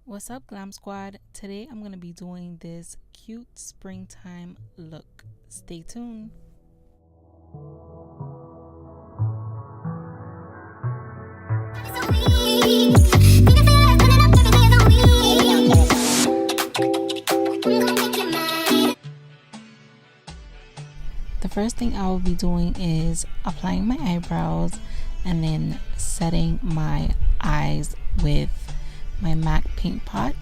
What's up, Glam Squad? Today I'm going to be doing this cute springtime look. Stay tuned. The first thing I will be doing is applying my eyebrows and then setting my eyes with my MAC paint pot.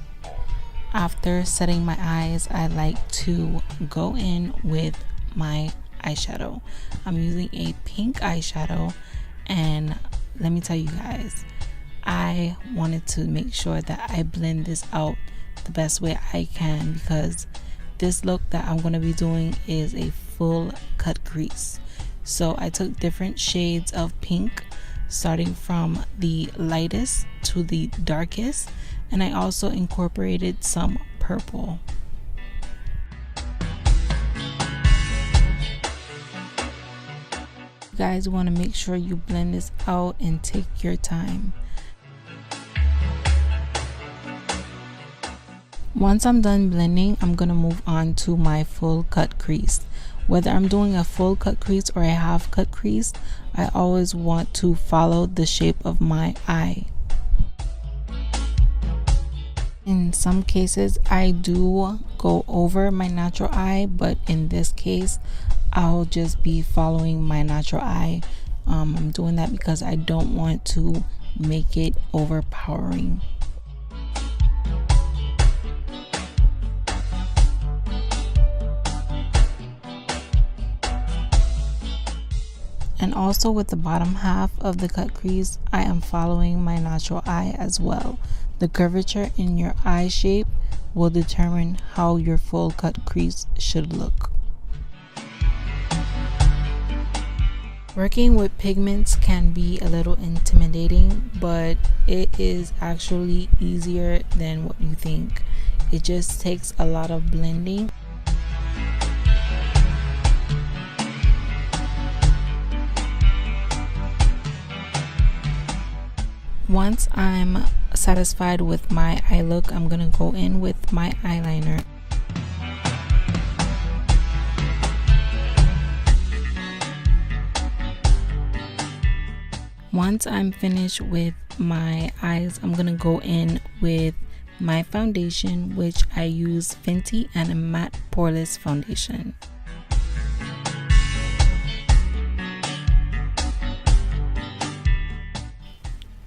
After setting my eyes, I like to go in with my eyeshadow. I'm using a pink eyeshadow, and let me tell you guys, I wanted to make sure that I blend this out the best way I can, because this look that I'm going to be doing is a full cut crease. So I took different shades of pink, starting from the lightest to the darkest, and I also incorporated some purple. You guys want to make sure you blend this out and take your time. Once I'm done blending, I'm going to move on to my full cut crease. Whether I'm doing a full cut crease or a half cut crease, I always want to follow the shape of my eye. In some cases, I do go over my natural eye, but in this case, I'll just be following my natural eye. I'm doing that because I don't want to make it overpowering. And also with the bottom half of the cut crease, I am following my natural eye as well. The curvature in your eye shape will determine how your full cut crease should look. Working with pigments can be a little intimidating, but it is actually easier than what you think. It just takes a lot of blending. Once I'm satisfied with my eye look, I'm gonna go in with my eyeliner. Once I'm finished with my eyes, I'm gonna go in with my foundation, which I use Fenty and a matte poreless foundation.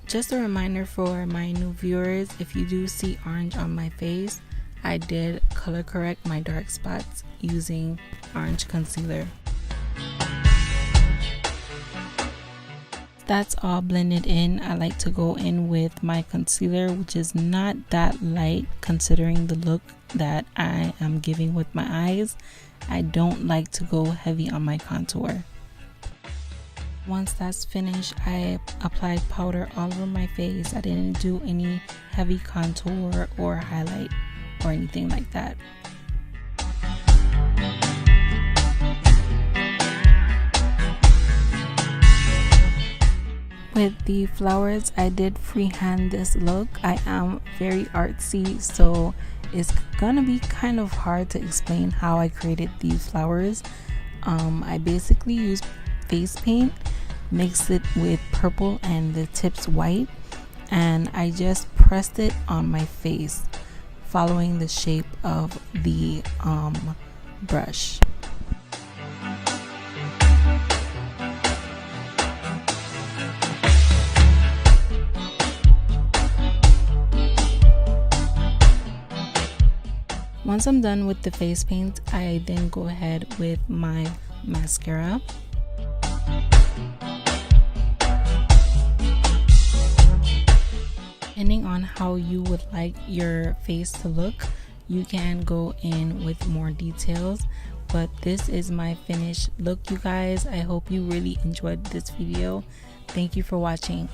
Just a reminder for my new viewers, if you do see orange on my face, I did color correct my dark spots using orange concealer. That's all blended in. I like to go in with my concealer, which is not that light considering the look that I am giving with my eyes. I don't like to go heavy on my contour. Once that's finished, I applied powder all over my face. I didn't do any heavy contour or highlight or anything like that. With the flowers, I did freehand this look. I am very artsy, so it's gonna be kind of hard to explain how I created these flowers. I basically used face paint, mixed it with purple and the tips white, and I just pressed it on my face following the shape of the brush. Once I'm done with the face paint, I then go ahead with my mascara. Depending on how you would like your face to look, you can go in with more details, but this is my finished look, you guys. I hope you really enjoyed this video. Thank you for watching.